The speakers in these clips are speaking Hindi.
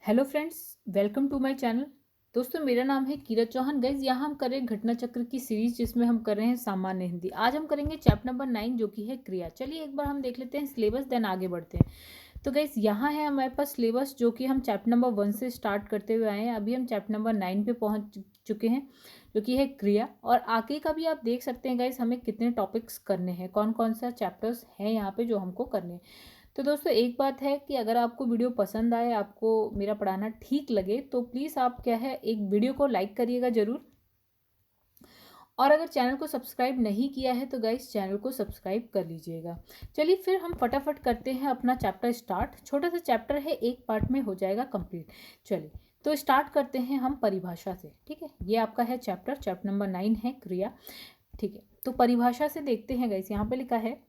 Hello friends, welcome to my channel. दोस्तों, मेरा नाम है कीरत चौहान। गाइज, यहाँ हम कर रहे हैं घटना चक्र की सीरीज, जिसमें हम कर रहे हैं सामान्य हिंदी। आज हम करेंगे चैप्टर नंबर 9, जो कि है क्रिया। चलिए एक बार हम देख लेते हैं सिलेबस, देन आगे बढ़ते हैं। तो गाइज, यहाँ है हमारे पास सिलेबस, जो कि हम चैप्टर नंबर 1 से स्टार्ट करते हुए आए हैं। अभी हम चैप्टर नंबर 9 पे पहुँच चुके हैं, जो कि है क्रिया। और आगे का भी आप देख सकते हैं गाइज, हमें कितने टॉपिक्स करने हैं, कौन कौन सा चैप्टर्स हैं यहाँ पे जो हमको करने हैं। तो दोस्तों, एक बात है कि अगर आपको वीडियो पसंद आए, आपको मेरा पढ़ाना ठीक लगे, तो प्लीज़ आप क्या है, एक वीडियो को लाइक करिएगा ज़रूर। और अगर चैनल को सब्सक्राइब नहीं किया है तो गाइस, चैनल को सब्सक्राइब कर लीजिएगा। चलिए फिर हम फटाफट करते हैं अपना चैप्टर स्टार्ट। छोटा सा चैप्टर है, एक पार्ट में हो जाएगा कंप्लीट। चलिए तो स्टार्ट करते हैं हम परिभाषा से। ठीक है, ये आपका है चैप्टर नंबर 9 है क्रिया। ठीक है, तो परिभाषा से देखते हैं गाइस। यहाँ पे लिखा है,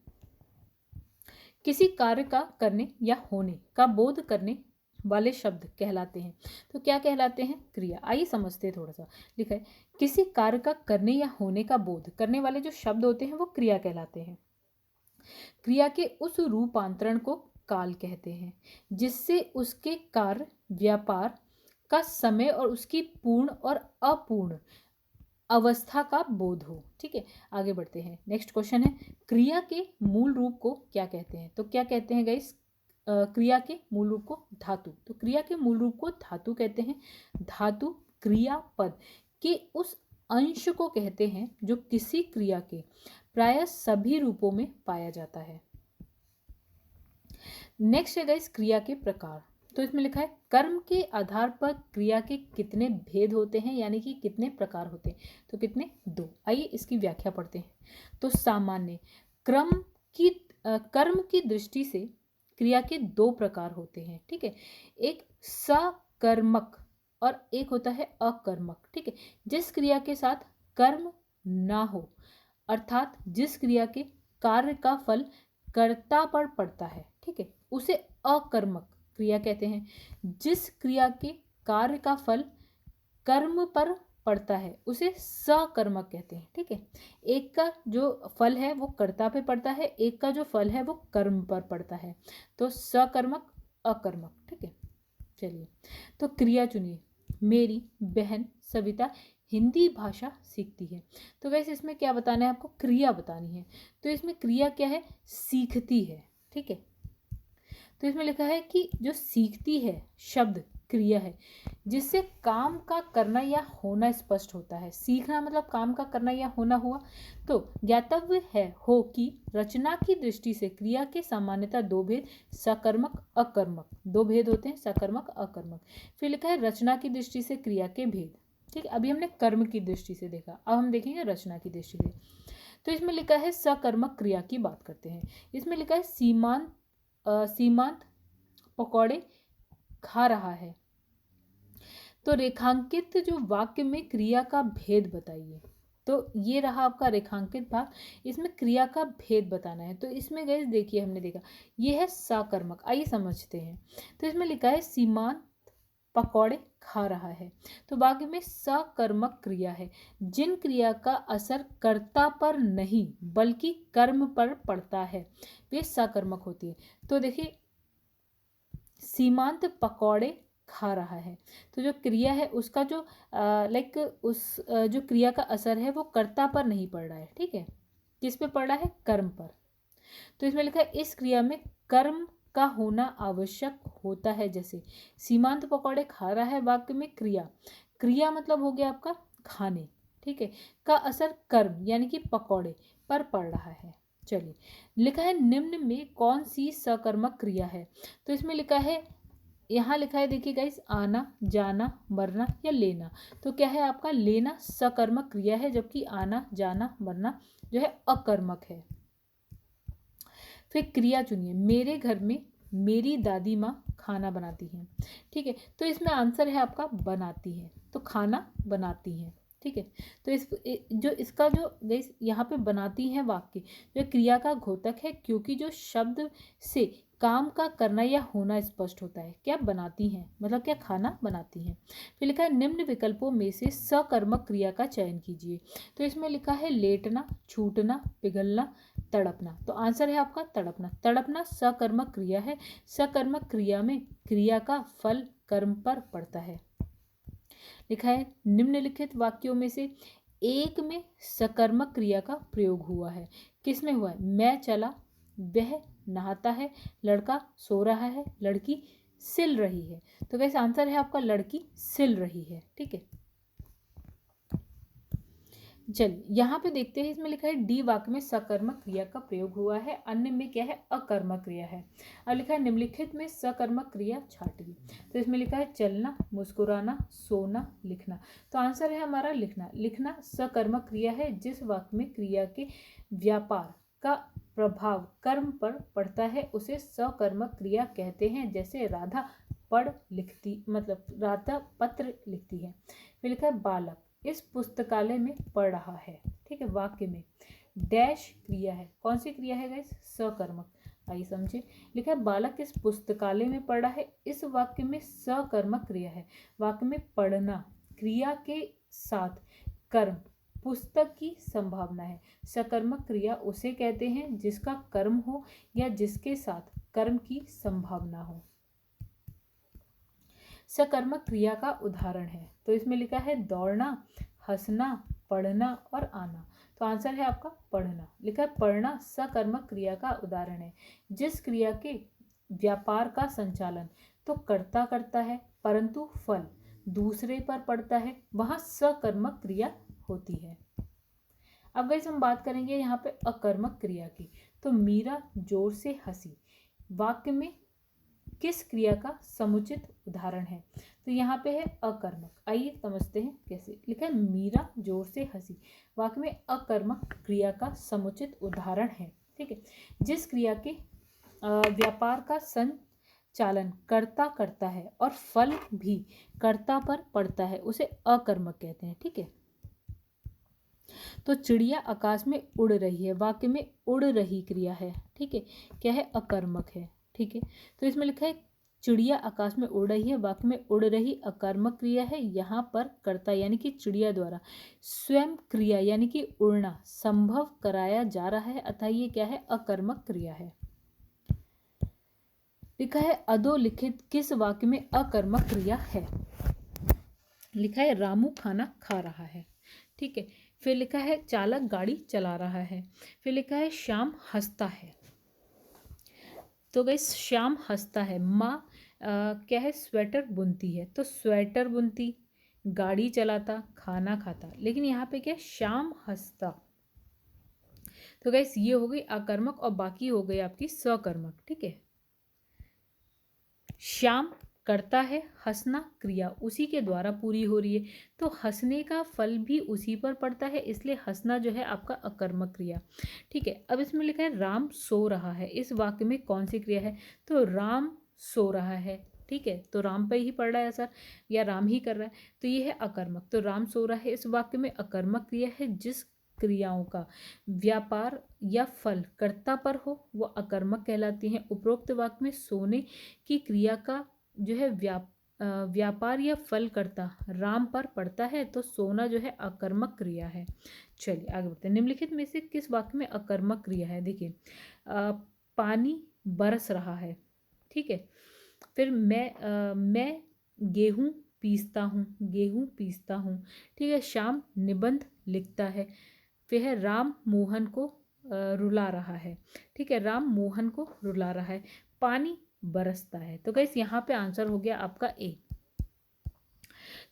किसी कार्य का करने या होने का बोध करने वाले शब्द कहलाते हैं। तो क्या कहलाते हैं? क्रिया। आइए समझते हैं थोड़ा सा। लिखा है, किसी कार्य का करने या होने का बोध करने वाले जो शब्द होते हैं वो क्रिया कहलाते हैं। क्रिया के उस रूपांतरण को काल कहते हैं जिससे उसके कार्य व्यापार का समय और उसकी पूर्ण और अपूर्ण अवस्था का बोध हो। ठीक है, आगे बढ़ते हैं। नेक्स्ट क्वेश्चन है, क्रिया के मूल रूप को क्या कहते हैं? तो क्या कहते हैं गाइस? क्रिया के मूल रूप को धातु। तो क्रिया के मूल रूप को धातु कहते हैं। धातु क्रियापद के उस अंश को कहते हैं जो किसी क्रिया के प्राय सभी रूपों में पाया जाता है। नेक्स्ट है गाइस, क्रिया के प्रकार। तो इसमें लिखा है, कर्म के आधार पर क्रिया के कितने भेद होते हैं, यानी कि कितने प्रकार होते हैं। तो कितने? 2। आइए इसकी व्याख्या पढ़ते हैं। तो सामान्य कर्म की दृष्टि से क्रिया के 2 प्रकार होते हैं। ठीक है, एक सकर्मक और एक होता है अकर्मक। ठीक है, जिस क्रिया के साथ कर्म ना हो, अर्थात जिस क्रिया के कार्य का फल कर्ता पर पड़ता है, ठीक है, उसे अकर्मक क्रिया कहते हैं। जिस क्रिया के कार्य का फल कर्म पर पड़ता है उसे सकर्मक कहते हैं। ठीक है, एक का जो फल है वो कर्ता पे पड़ता है, एक का जो फल है वो कर्म पर पड़ता है। तो सकर्मक, अकर्मक। ठीक है, चलिए तो क्रिया चुनिए। मेरी बहन सविता हिंदी भाषा सीखती है। तो वैसे इसमें क्या बताना है आपको? क्रिया बतानी है। तो इसमें क्रिया क्या है? सीखती है। ठीक है, तो इसमें लिखा है कि जो सीखती है शब्द क्रिया है जिससे काम का करना या होना स्पष्ट होता है। सीखना मतलब काम का करना या होना हुआ। तो ज्ञातव्य है हो कि रचना की दृष्टि से क्रिया के सामान्यतः 2 भेद, सकर्मक अकर्मक। 2 भेद होते हैं, सकर्मक अकर्मक। फिर लिखा है रचना की दृष्टि से क्रिया के भेद। ठीक है, अभी हमने कर्म की दृष्टि से देखा, अब हम देखेंगे रचना की दृष्टि से। तो इसमें लिखा है सकर्मक क्रिया की बात करते हैं। इसमें लिखा है, सीमांत पकौड़े खा रहा है। तो रेखांकित जो वाक्य में क्रिया का भेद बताइए। तो ये रहा आपका रेखांकित भाग, इसमें क्रिया का भेद बताना है। तो इसमें गए देखिए, हमने देखा ये है सकर्मक। आइए समझते हैं। तो इसमें लिखा है, सीमांत पकौड़े खा रहा है। तो वाक्य में सकर्मक क्रिया है जिन क्रिया का असर कर्ता पर नहीं बल्कि कर्म पर पड़ता है, वे सकर्मक होती है। तो देखिए, सीमांत पकौड़े खा रहा है, तो जो क्रिया है उसका जो जो क्रिया का असर है वो कर्ता पर नहीं पड़ रहा है। ठीक है, किस पे पड़ रहा है? कर्म पर। तो इसमें लिखा है, इस क्रिया में कर्म का होना आवश्यक होता है। जैसे सीमांत पकौड़े खा रहा है, वाक्य में क्रिया, क्रिया मतलब हो गया आपका खाने। ठीक है, का असर कर्म यानी कि पकौड़े पर पड़ रहा है। चलिए, लिखा है निम्न में कौन सी सकर्मक क्रिया है। तो इसमें लिखा है, यहाँ लिखा है देखिए गाइस, आना, जाना, मरना या लेना। तो क्या है आपका? लेना सकर्मक क्रिया है, जबकि आना, जाना, मरना जो है अकर्मक है। फिर क्रिया चुनिए। मेरे घर में मेरी दादी माँ खाना बनाती हैं। ठीक है, तो इसमें आंसर है आपका बनाती है। तो खाना बनाती हैं। ठीक है, तो जो इसका जो यहाँ पे बनाती हैं वाक्य जो क्रिया का घोतक है, क्योंकि जो शब्द से काम का करना या होना स्पष्ट होता है। क्या बनाती हैं मतलब क्या? खाना बनाती हैं। फिर लिखा है, निम्न विकल्पों में से सकर्मक क्रिया का चयन कीजिए। तो इसमें लिखा है लेटना, छूटना, पिघलना, तड़पना। तो आंसर है आपका तड़पना। तड़पना सकर्मक क्रिया है। सकर्मक क्रिया में क्रिया का फल कर्म पर पड़ता है। लिखा है निम्नलिखित वाक्यों में से एक में सकर्मक क्रिया का प्रयोग हुआ है। किसमें हुआ है? मैं चला, वह नहाता है, लड़का सो रहा है, लड़की सिल रही है। तो कैसे आंसर है आपका लड़की सिल रही है। ठीक है, चलिए यहाँ पे देखते हैं। इसमें लिखा है डी वाक्य में सकर्मक क्रिया का प्रयोग हुआ है, अन्य में क्या है? अकर्मक क्रिया है। अब लिखा है निम्नलिखित में सकर्मक क्रिया छांटिए। तो इसमें लिखा है चलना, मुस्कुराना, सोना, लिखना। तो आंसर है हमारा लिखना। लिखना सकर्मक क्रिया है। जिस वाक्य में क्रिया के व्यापार का प्रभाव कर्म पर पड़ता है उसे सकर्मक क्रिया कहते हैं। जैसे राधा पढ़ लिखती, मतलब राधा पत्र लिखती है। फिर लिखा है बालक इस पुस्तकालय में पढ़ रहा है। ठीक है, वाक्य में डैश क्रिया है। कौन सी क्रिया है गाइस? सकर्मक। आइए समझे। लिखा है बालक इस पुस्तकालय में पढ़ रहा है। इस वाक्य में सकर्मक क्रिया है। वाक्य में पढ़ना क्रिया के साथ कर्म पुस्तक की संभावना है। सकर्मक क्रिया उसे कहते हैं जिसका कर्म हो या जिसके साथ कर्म की संभावना हो। सकर्मक क्रिया का उदाहरण है। तो इसमें लिखा है दौड़ना, हंसना, पढ़ना और आना। तो आंसर है आपका पढ़ना। लिखा है पढ़ना सकर्मक क्रिया का उदाहरण है। जिस क्रिया के व्यापार का संचालन तो कर्ता करता है परंतु फल दूसरे पर पड़ता है, वहां सकर्मक क्रिया होती है। अब गाइस हम बात करेंगे यहाँ पे अकर्मक क्रिया की। तो मीरा जोर से हंसी वाक्य में किस क्रिया का समुचित उदाहरण है? तो यहाँ पे है अकर्मक। आइए समझते हैं कैसे। लिखा है मीरा जोर से हंसी वाक्य में अकर्मक क्रिया का समुचित उदाहरण है। ठीक है, जिस क्रिया के व्यापार का संचालन कर्ता करता है और फल भी कर्ता पर पड़ता है उसे अकर्मक कहते हैं। ठीक है, तो चिड़िया आकाश में उड़ रही है वाक्य में उड़ रही क्रिया है। ठीक है, क्या है? अकर्मक है। ठीक है, तो इसमें लिखा है चिड़िया आकाश में उड़ रही है वाक्य में उड़ रही अकर्मक क्रिया है। यहाँ पर कर्ता यानी कि चिड़िया द्वारा स्वयं क्रिया यानी कि उड़ना संभव कराया जा रहा है, अतः ये क्या है? अकर्मक क्रिया है। लिखा है अधोलिखित किस वाक्य में अकर्मक क्रिया है? लिखा है रामू खाना खा रहा है। ठीक है, फिर लिखा है चालक गाड़ी चला रहा है। फिर लिखा है श्याम हंसता है। तो गाइस श्याम हंसता है। माँ क्या है? स्वेटर बुनती है। तो स्वेटर बुनती, गाड़ी चलाता, खाना खाता, लेकिन यहाँ पे क्या है? श्याम हंसता। तो गाइस ये हो गई अकर्मक और बाकी हो गई आपकी सकर्मक। ठीक है, श्याम करता है, हंसना क्रिया उसी के द्वारा पूरी हो रही है, तो हंसने का फल भी उसी पर पड़ता है, इसलिए हंसना जो है आपका अकर्मक क्रिया। ठीक है, अब इसमें लिखा है राम सो रहा है। इस वाक्य में कौन सी क्रिया है? तो राम सो रहा है। ठीक है, तो राम पे ही पड़ रहा है असर या राम ही कर रहा है, तो ये है अकर्मक। तो राम सो रहा है इस वाक्य में अकर्मक क्रिया है। जिस क्रियाओं का व्यापार या फल कर्ता पर हो वो अकर्मक कहलाती हैं। उपरोक्त वाक्य में सोने की क्रिया का जो है व्यापार या फल करता राम पर पड़ता है, तो सोना जो है अकर्मक क्रिया है। चलिए आगे बढ़ते हैं। निम्नलिखित में से किस वाक्य में अकर्मक क्रिया है? देखिए पानी बरस रहा है। ठीक है, फिर मैं गेहूं पीसता हूँ, गेहूं पीसता हूँ। ठीक है, शाम निबंध लिखता है। फिर है राम मोहन को रुला रहा है। ठीक है, राम मोहन को रुला रहा है। पानी बरसता है। तो गाइस यहाँ पे आंसर हो गया आपका ए।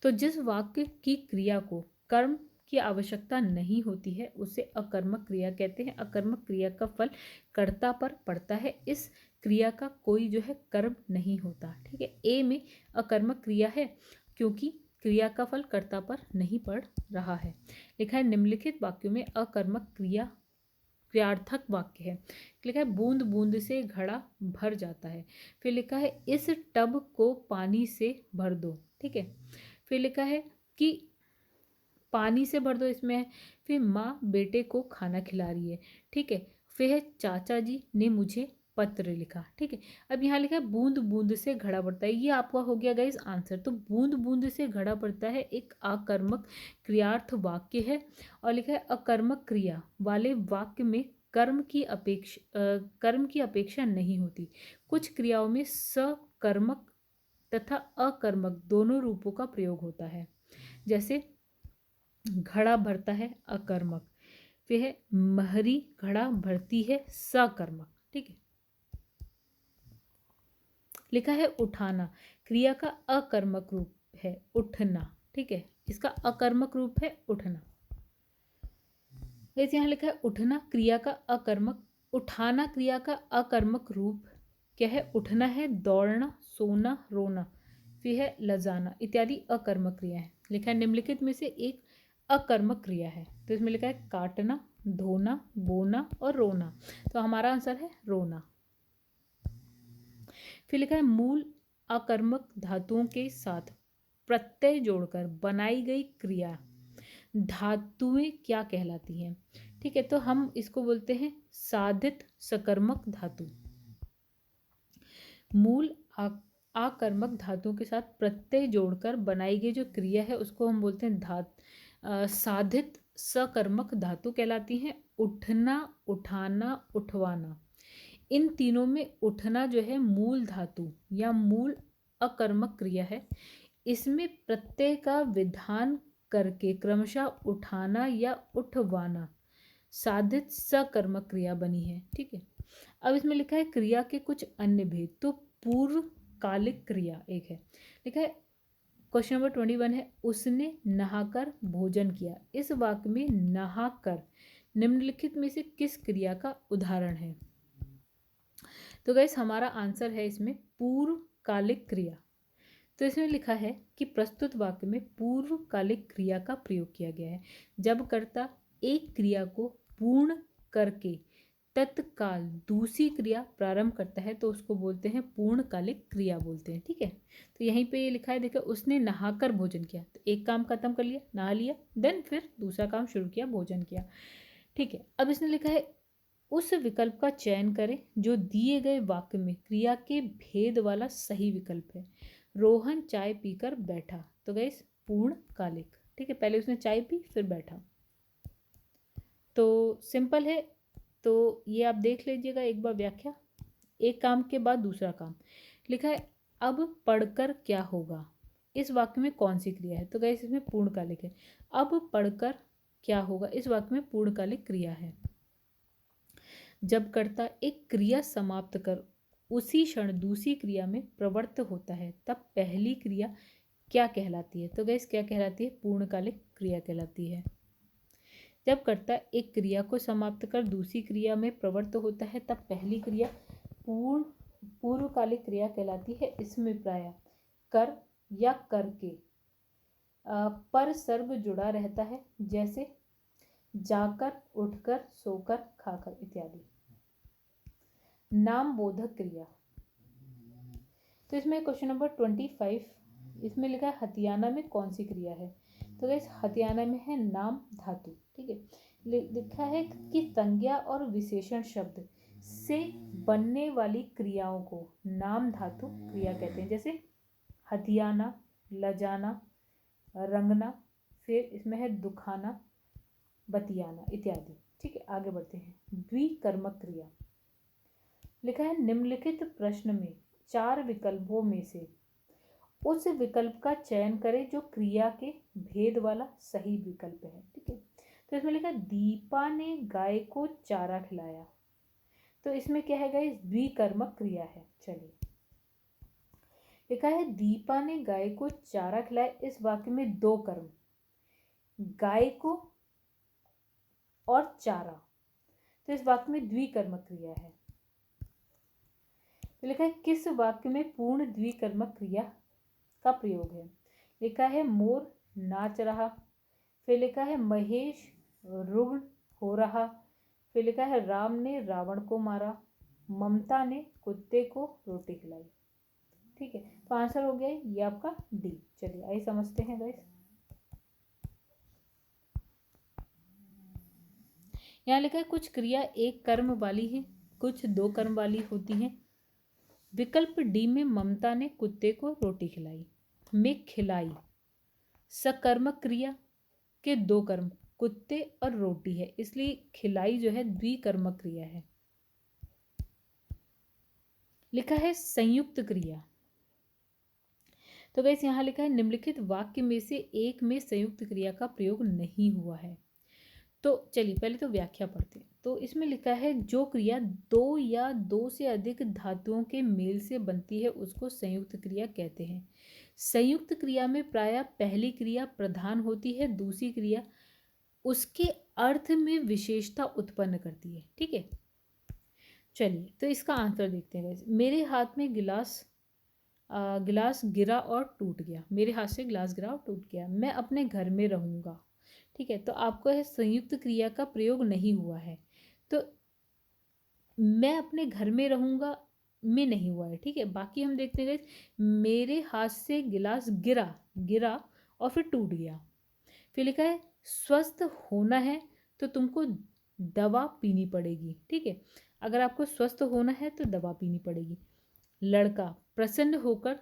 तो जिस वाक्य की क्रिया को कर्म की आवश्यकता नहीं होती है उसे अकर्मक क्रिया कहते हैं। अकर्मक क्रिया का फल कर्ता पर पड़ता है, इस क्रिया का कोई जो है कर्म नहीं होता। ठीक है, ए में अकर्मक क्रिया है क्योंकि क्रिया का फल कर्ता पर नहीं पड़ रहा है। लिखा है निम्नलिखित वाक्यों में अकर्मक क्रिया क्रियार्थक वाक्य है। लिखा है बूंद बूंद से घड़ा भर जाता है। फिर लिखा है इस टब को पानी से भर दो। ठीक है, फिर लिखा है कि पानी से भर दो इसमें है। फिर माँ बेटे को खाना खिला रही है। ठीक है, फिर है चाचा जी ने मुझे पत्र लिखा। ठीक है, अब यहाँ लिखा है बूंद बूंद से घड़ा बढ़ता है, ये आपका हो गया गाइस आंसर। तो बूंद बूंद से घड़ा बढ़ता है एक अकर्मक क्रियार्थ वाक्य है। और लिखा है अकर्मक क्रिया वाले वाक्य में कर्म की अपेक्षा नहीं होती। कुछ क्रियाओं में सकर्मक तथा अकर्मक दोनों रूपों का प्रयोग होता है। जैसे घड़ा भरता है अकर्मक, फिर है महरी घड़ा भरती है सकर्मक। ठीक है। लिखा है उठाना, क्रिया का अकर्मक रूप है उठना। ठीक है, इसका अकर्मक रूप है उठना। जैसे यहाँ लिखा है उठना क्रिया का अकर्मक, उठाना क्रिया का अकर्मक रूप क्या है? उठना है दौड़ना, सोना, रोना, फिर है लजाना इत्यादि अकर्मक क्रिया है। लिखा है निम्नलिखित में से एक अकर्मक क्रिया है। तो इसमें लिखा है काटना, धोना, बोना और रोना। तो हमारा आंसर है रोना। फिर लिखा है मूल अकर्मक धातुओं के साथ प्रत्यय जोड़कर बनाई गई क्रिया धातुएं क्या कहलाती हैं? ठीक है, तो हम इसको बोलते हैं साधित सकर्मक धातु। मूल आकर्मक धातुओं के साथ प्रत्यय जोड़कर बनाई गई जो क्रिया है उसको हम बोलते हैं साधित सकर्मक धातु कहलाती हैं। उठना, उठाना, उठवाना, इन तीनों में उठना जो है मूल धातु या मूल अकर्मक क्रिया है। इसमें प्रत्यय का विधान करके क्रमशः उठाना या उठवाना साधित सकर्मक क्रिया बनी है। ठीक है, अब इसमें लिखा है क्रिया के कुछ अन्य भेद। तो पूर्व कालिक क्रिया एक है। लिखा है क्वेश्चन नंबर 21 है उसने नहाकर भोजन किया। इस वाक्य में नहाकर निम्नलिखित में से किस क्रिया का उदाहरण है? तो गाइस हमारा आंसर है इसमें पूर्वकालिक क्रिया। तो इसमें लिखा है कि प्रस्तुत वाक्य में पूर्वकालिक क्रिया का प्रयोग किया गया है जब कर्ता एक क्रिया को पूर्ण करके तत्काल दूसरी क्रिया प्रारंभ करता है तो उसको बोलते हैं पूर्णकालिक क्रिया बोलते हैं। ठीक है, तो यहीं पे लिखा है देखो उसने नहाकर भोजन किया, तो एक काम खत्म कर लिया, नहा लिया, देन फिर दूसरा काम शुरू किया, भोजन किया। ठीक है, अब इसने लिखा है उस विकल्प का चयन करें जो दिए गए वाक्य में क्रिया के भेद वाला सही विकल्प है। रोहन चाय पीकर बैठा, तो गाइस पूर्णकालिक। ठीक है, पहले उसने चाय पी फिर बैठा, तो सिंपल है। तो ये आप देख लीजिएगा एक बार व्याख्या, एक काम के बाद दूसरा काम। लिखा है अब पढ़कर क्या होगा, इस वाक्य में कौन सी क्रिया है? तो गाइस इसमें पूर्णकालिक है। अब पढ़कर क्या होगा इस वाक्य में पूर्णकालिक क्रिया है। जब कर्ता एक क्रिया समाप्त कर उसी क्षण दूसरी क्रिया में प्रवृत्त होता है तब पहली क्रिया क्या कहलाती है? तो गाइस क्या कहलाती है? पूर्णकालिक क्रिया कहलाती है। जब कर्ता एक क्रिया को समाप्त कर दूसरी क्रिया में प्रवृत्त होता है तब पहली क्रिया पूर्वकालिक क्रिया कहलाती है। इसमें प्राय कर या करके पर सर्ग जुड़ा रहता है, जैसे जाकर, उठकर, सोकर, खाकर इत्यादि। नाम बोधक क्रिया, तो इसमें क्वेश्चन नंबर 25 इसमें लिखा है हथियाना में कौन सी क्रिया है? तो गाइस हथियाना में है नाम धातु। ठीक है, लिखा है कि संज्ञा और विशेषण शब्द से बनने वाली क्रियाओं को नाम धातु क्रिया कहते हैं। जैसे हथियाना, लजाना, रंगना, फिर इसमें है दुखाना, बतियाना इत्यादि। ठीक है, आगे बढ़ते हैं। द्विकर्मक क्रिया, लिखा है निम्नलिखित प्रश्न में चार विकल्पों में से उस विकल्प का चयन करें जो क्रिया के भेद वाला सही विकल्प है। ठीक है, तो इसमें लिखा दीपा ने गाय को चारा खिलाया, तो इसमें क्या है गाइस? द्विकर्मक क्रिया है। चलिए, लिखा है दीपा ने गाय को चारा खिलाया, इस वाक्य में दो कर्म, गाय को और चारा, तो इस वाक्य में द्विकर्मक क्रिया है। तो लिखा है किस वाक्य में पूर्ण द्विकर्मक क्रिया का प्रयोग है? लिखा है मोर नाच रहा, फिर लिखा है महेश रुग्ण हो रहा, फिर लिखा है राम ने रावण को मारा, ममता ने कुत्ते को रोटी खिलाई। ठीक है, तो आंसर हो गया ये आपका डी। चलिए आइए समझते हैं गाइस। यहाँ लिखा है कुछ क्रिया एक कर्म वाली है, कुछ दो कर्म वाली होती है। विकल्प डी में ममता ने कुत्ते को रोटी खिलाई में खिलाई सकर्मक क्रिया के दो कर्म कुत्ते और रोटी है, इसलिए खिलाई जो है द्विकर्मक क्रिया है। लिखा है संयुक्त क्रिया, तो गाइस यहाँ लिखा है निम्नलिखित वाक्य में से एक में संयुक्त क्रिया का प्रयोग नहीं हुआ है। तो चलिए पहले तो व्याख्या पढ़ते हैं। तो इसमें लिखा है जो क्रिया दो या दो से अधिक धातुओं के मेल से बनती है उसको संयुक्त क्रिया कहते हैं। संयुक्त क्रिया में प्रायः पहली क्रिया प्रधान होती है, दूसरी क्रिया उसके अर्थ में विशेषता उत्पन्न करती है। ठीक है, चलिए तो इसका आंसर देखते हैं गाइस। मेरे हाथ में गिलास गिरा और टूट गया। मेरे हाथ से गिलास गिरा और टूट गया। मैं अपने घर में रहूँगा। ठीक है, तो आपको है संयुक्त क्रिया का प्रयोग नहीं हुआ है। तो मैं अपने घर में रहूँगा में नहीं हुआ है। ठीक है, बाकी हम देखते गए मेरे हाथ से गिलास गिरा और फिर टूट गया। फिर लिखा है स्वस्थ होना है तो तुमको दवा पीनी पड़ेगी। ठीक है, अगर आपको स्वस्थ होना है तो दवा पीनी पड़ेगी। लड़का प्रसन्न होकर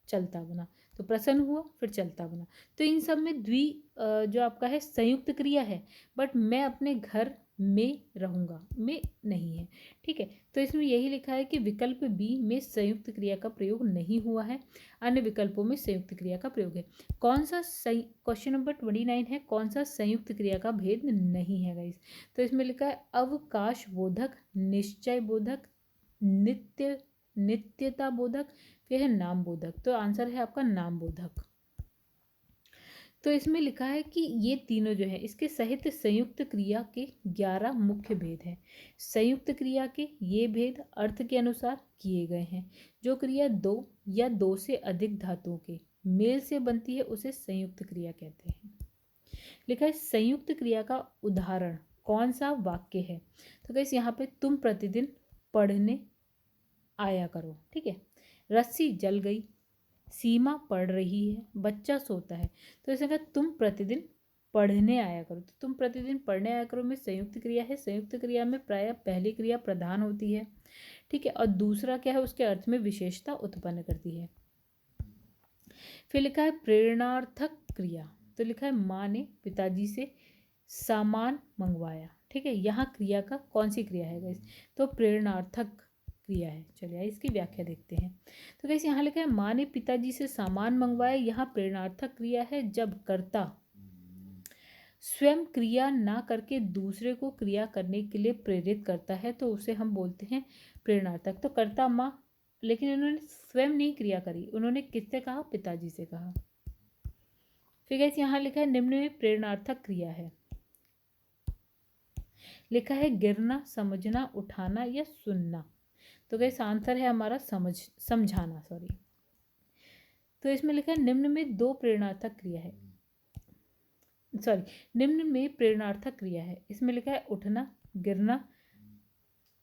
चलता बना, तो प्रसन्न हुआ फिर चलता बना। तो इन सब में जो आपका है संयुक्त क्रिया है, बट मैं अपने घर में रहूँगा में नहीं है। ठीक है, तो इसमें यही लिखा है कि विकल्प बी में संयुक्त क्रिया का प्रयोग नहीं हुआ है, अन्य विकल्पों में संयुक्त क्रिया का प्रयोग है। कौन सा सही, क्वेश्चन नंबर 29 है, कौन सा संयुक्त क्रिया का भेद नहीं है गाइस। तो इसमें लिखा है अवकाश बोधक, निश्चय बोधक, नित्यता बोधक, फिर है नाम बोधक। तो आंसर है आपका नाम बोधक। तो इसमें लिखा है कि ये तीनों जो है इसके सहित संयुक्त क्रिया के 11 मुख्य भेद हैं। संयुक्त क्रिया के ये भेद अर्थ के अनुसार किए गए हैं। जो क्रिया दो या दो से अधिक धातुओं के मेल से बनती है उसे संयुक्त क्रिया कहते हैं। लिखा है संयुक्त क्रिया का उदाहरण कौन सा वाक्य है। तो गाइस यहाँ पे तुम प्रतिदिन पढ़ने आया करो। ठीक है, रस्सी जल गई, सीमा पढ़ रही है, बच्चा सोता है। तो ऐसे कहा तुम प्रतिदिन पढ़ने आया करो। तो तुम प्रतिदिन पढ़ने आया करो में संयुक्त क्रिया है। संयुक्त क्रिया में प्रायः पहली क्रिया प्रधान होती है। ठीक है, और दूसरा क्या है उसके अर्थ में विशेषता उत्पन्न करती है। फिर लिखा है प्रेरणार्थक क्रिया। तो लिखा है माँ ने पिताजी से सामान मंगवाया। ठीक है, यहाँ क्रिया का कौन सी क्रिया है गाइस, तो प्रेरणार्थक क्रिया है। चलिए इसकी व्याख्या देखते हैं। तो गाइस यहाँ लिखा है माँ ने पिताजी से सामान मंगवाया। यहाँ प्रेरणार्थक क्रिया है जब कर्ता स्वयं क्रिया ना करके दूसरे को क्रिया करने के लिए प्रेरित करता है तो उसे हम बोलते हैं प्रेरणार्थक। तो कर्ता माँ, लेकिन उन्होंने स्वयं नहीं क्रिया करी, उन्होंने किससे कहा, पिताजी से कहा। फिर गाइस यहाँ लिखा है निम्न में प्रेरणार्थक क्रिया है। लिखा है गिरना, समझना, उठाना या सुनना। तो गाइस आंसर है हमारा समझाना। तो इसमें लिखा है निम्न में दो प्रेरणार्थक क्रिया है। निम्न में प्रेरणार्थक क्रिया है। इसमें लिखा है उठना, गिरना,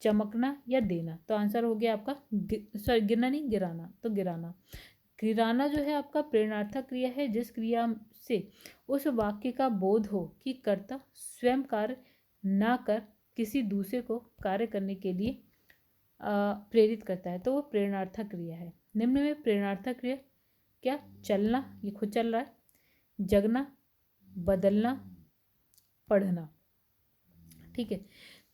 चमकना या देना। तो आंसर हो गया आपका गिरना नहीं, गिराना। तो गिराना जो है आपका प्रेरणार्थक क्रिया है जिस क्रिया से उस वाक्य का बोध हो कि कर्ता स्वयं कार्य ना कर किसी दूसरे को कार्य करने के लिए प्रेरित करता है, तो वो प्रेरणार्थक क्रिया है। निम्न में प्रेरणार्थक क्रिया क्या, चलना, ये खुद चल रहा है, जगना, बदलना, पढ़ना। ठीक है,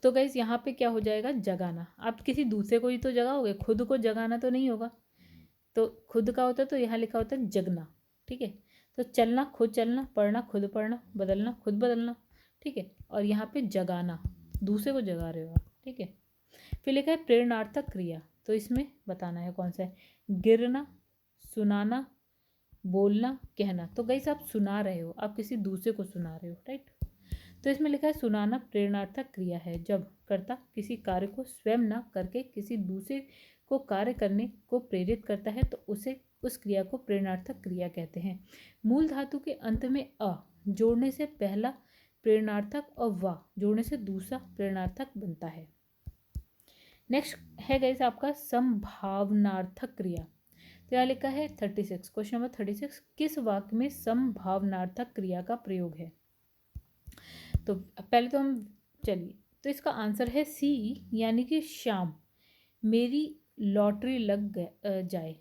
तो गाइस यहाँ पे क्या हो जाएगा, जगाना। आप किसी दूसरे को ही तो जगाओगे, खुद को जगाना तो नहीं होगा। तो खुद का होता है तो यहाँ लिखा होता है जगना। ठीक है, तो चलना खुद चलना, पढ़ना खुद पढ़ना, बदलना खुद बदलना। ठीक है, और यहाँ पे जगाना, दूसरे को जगा रहे हो आप। ठीक है, फिर लिखा है प्रेरणार्थक क्रिया। तो इसमें बताना है कौन सा है, गिरना, सुनाना, बोलना, कहना। तो गाइस आप सुना रहे हो, आप किसी दूसरे को सुना रहे हो। राइट, तो इसमें लिखा है सुनाना प्रेरणार्थक क्रिया है जब कर्ता किसी कार्य को स्वयं न करके किसी दूसरे को कार्य करने को प्रेरित करता है तो उसे उस क्रिया को प्रेरणार्थक क्रिया कहते हैं। मूल धातु के अंत में अ जोड़ने से पहला प्रेरणार्थक और वा जोड़ने से दूसरा प्रेरणार्थक बनता है। नेक्स्ट है गाइस आपका संभावनार्थक क्रिया। तो यहाँ लिखा है 36, क्वेश्चन नंबर 36, किस वाक्य में संभावनार्थक क्रिया का प्रयोग है। तो पहले तो हम चलिए, तो इसका आंसर है सी, यानी कि शाम मेरी लॉटरी लग जाए,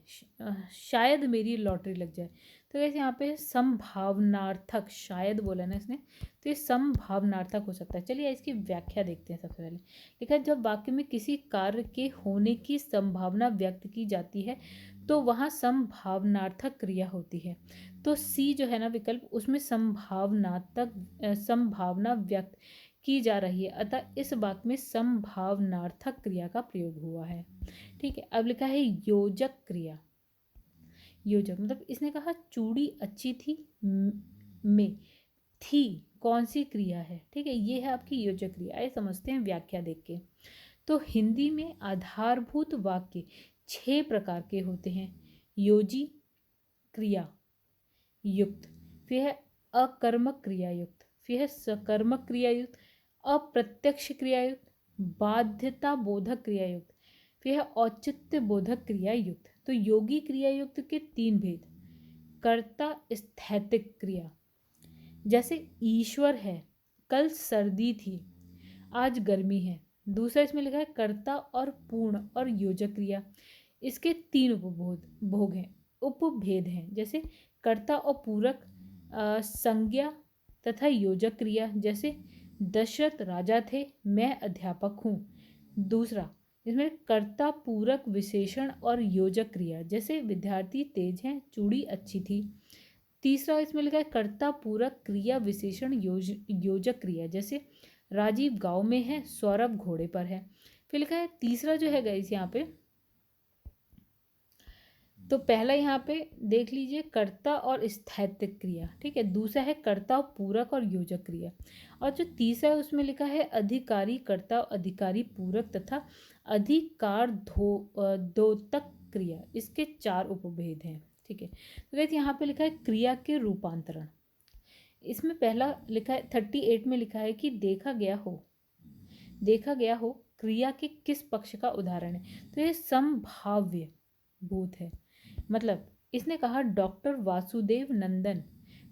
शायद मेरी लॉटरी लग जाए। तो वैसे यहाँ पे संभावनार्थक, शायद बोला ना इसने, तो ये संभावनार्थक हो सकता है। चलिए इसकी व्याख्या देखते हैं। सबसे पहले लिखा है जब वाक्य में किसी कार्य के होने की संभावना व्यक्त की जाती है तो वहाँ संभावनार्थक क्रिया होती है। तो सी जो है ना विकल्प, उसमें संभावना व्यक्त की जा रही है, अतः इस बात में संभावनार्थक क्रिया का प्रयोग हुआ है। ठीक है, अब लिखा है योजक क्रिया। योजक मतलब इसने कहा चूड़ी अच्छी थी में थी कौन सी क्रिया है। ठीक है, ये है आपकी योजक क्रिया। आइए समझते हैं व्याख्या देख के। तो हिंदी में आधारभूत वाक्य 6 प्रकार के होते हैं। योजी क्रिया युक्त, फिर है अकर्मक क्रिया युक्त, फिर है सकर्मक क्रिया युक्त, अप्रत्यक्ष क्रिया युक्त, बाध्यता बोधक क्रिया युक्त, फिर है औचित्य बोधक क्रिया युक्त। तो योगी क्रिया युक्त के 3 भेद। कर्ता स्थैतिक क्रिया, जैसे ईश्वर है, कल सर्दी थी, आज गर्मी है। दूसरा इसमें लिखा है कर्ता और पूर्ण और योजक क्रिया, इसके 3 उपभेद हैं। जैसे कर्ता और पूरक संज्ञा तथा योजक क्रिया, जैसे दशरथ राजा थे, मैं अध्यापक हूँ। दूसरा इसमें कर्ता पूरक विशेषण और योजक क्रिया, जैसे विद्यार्थी तेज हैं, चूड़ी अच्छी थी। तीसरा इसमें लिखा है कर्ता पूरक क्रिया विशेषण योजक क्रिया, जैसे राजीव गांव में है, सौरभ घोड़े पर है। फिर लिखा है तीसरा जो है गाइस यहाँ पे, तो पहला यहाँ पे देख लीजिए कर्ता और स्थैतिक क्रिया। ठीक है, दूसरा है कर्ता पूरक और योजक क्रिया, और जो तीसरा है उसमें लिखा है अधिकारी कर्ता, अधिकारी पूरक तथा अधिकार द्योतक क्रिया। इसके 4 उपभेद हैं। ठीक है, तो गाइस यहाँ पे लिखा है क्रिया के रूपांतरण। इसमें पहला लिखा है 38 में लिखा है कि देखा गया हो क्रिया के किस पक्ष का उदाहरण है। तो ये संभाव्य भूत है। मतलब इसने कहा डॉक्टर वासुदेव नंदन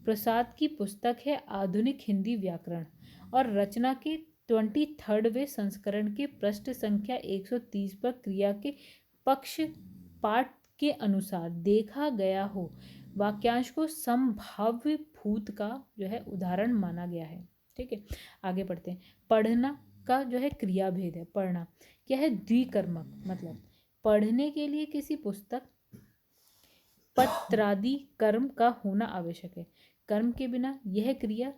प्रसाद की पुस्तक है आधुनिक हिंदी व्याकरण, और रचना के 23वें संस्करण के पृष्ठ संख्या 130 पर क्रिया के पक्ष पाठ के अनुसार देखा गया हो वाक्यांश को संभाव्य भूत का जो है उदाहरण माना गया है। ठीक है, आगे पढ़ते हैं। पढ़ना का जो है क्रिया भेद है। पढ़ना क्या है, द्विकर्मक, मतलब पढ़ने के लिए किसी पुस्तक पत्रादि कर्म का होना आवश्यक है। कर्म के बिना यह क्रिया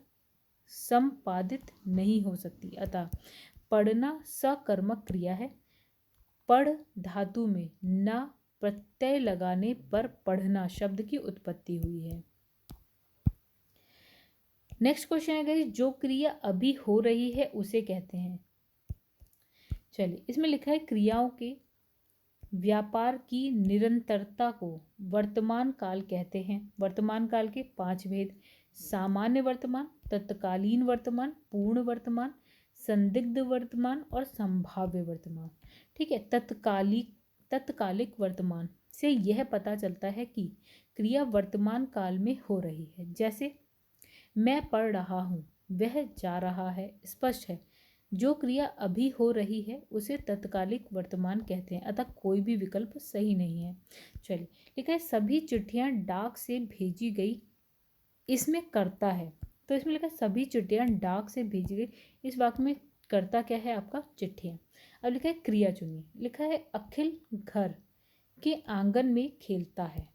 संपादित नहीं हो सकती, अतः पढ़ना सकर्मक क्रिया है। पढ़ धातु में न प्रत्यय लगाने पर पढ़ना शब्द की उत्पत्ति हुई है। नेक्स्ट क्वेश्चन है गाइस, जो क्रिया अभी हो रही है उसे कहते हैं। चलिए, इसमें लिखा है क्रियाओं के व्यापार की निरंतरता को वर्तमान काल कहते हैं। वर्तमान काल के 5 भेद। सामान्य वर्तमान, तत्कालीन वर्तमान, पूर्ण वर्तमान, संदिग्ध वर्तमान और संभाव्य वर्तमान। ठीक है, तत्कालिक वर्तमान से यह पता चलता है कि क्रिया वर्तमान काल में हो रही है। जैसे मैं पढ़ रहा हूँ, वह जा रहा है, स्पष्ट है। जो क्रिया अभी हो रही है उसे तत्कालिक वर्तमान कहते हैं, अतः कोई भी विकल्प सही नहीं है। चलिए, लिखा है सभी चिट्ठियां डाक से भेजी गई, इसमें कर्ता है। तो इसमें लिखा है सभी चिट्ठियां डाक से भेजी गई, इस वाक्य में कर्ता क्या है आपका, चिट्ठियां। अब लिखा है क्रिया चुनिए। लिखा है अखिल घर के आंगन में खेलता है।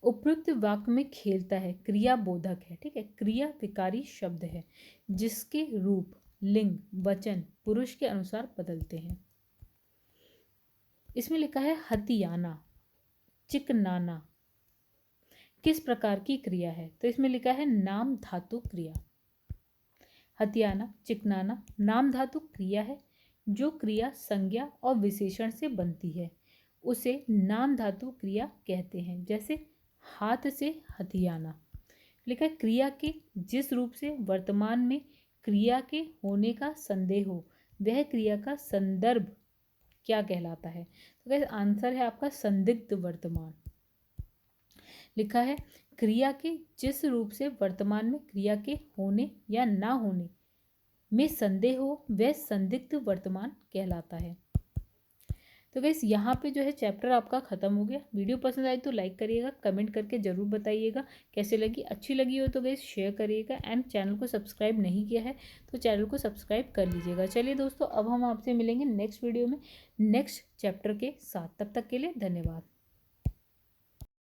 उपयुक्त वाक्य में खेलता है क्रिया बोधक है। ठीक है, क्रिया विकारी शब्द है जिसके रूप, लिंग, वचन पुरुष के अनुसार बदलते हैं। इसमें लिखा है हथियाना, चिकनाना किस प्रकार की क्रिया है। तो इसमें लिखा है नाम धातु क्रिया। हथियाना, चिकनाना नाम धातु क्रिया है। जो क्रिया संज्ञा और विशेषण से बनती है उसे नाम धातु क्रिया कहते हैं। जैसे हाथ से हथियाना। लिखा है क्रिया के जिस रूप से वर्तमान में क्रिया के होने का संदेह हो वह क्रिया का संदर्भ क्या कहलाता है। तो गाइस आंसर है आपका संदिग्ध वर्तमान। लिखा है क्रिया के जिस रूप से वर्तमान में क्रिया के होने या ना होने में संदेह हो वह संदिग्ध वर्तमान कहलाता है। तो गाइस यहाँ पे जो है चैप्टर आपका ख़त्म हो गया। वीडियो पसंद आई तो लाइक करिएगा, कमेंट करके ज़रूर बताइएगा कैसे लगी। अच्छी लगी हो तो गाइस शेयर करिएगा, एंड चैनल को सब्सक्राइब नहीं किया है तो चैनल को सब्सक्राइब कर लीजिएगा। चलिए दोस्तों, अब हम आपसे मिलेंगे नेक्स्ट वीडियो में नेक्स्ट चैप्टर के साथ। तब तक के लिए धन्यवाद।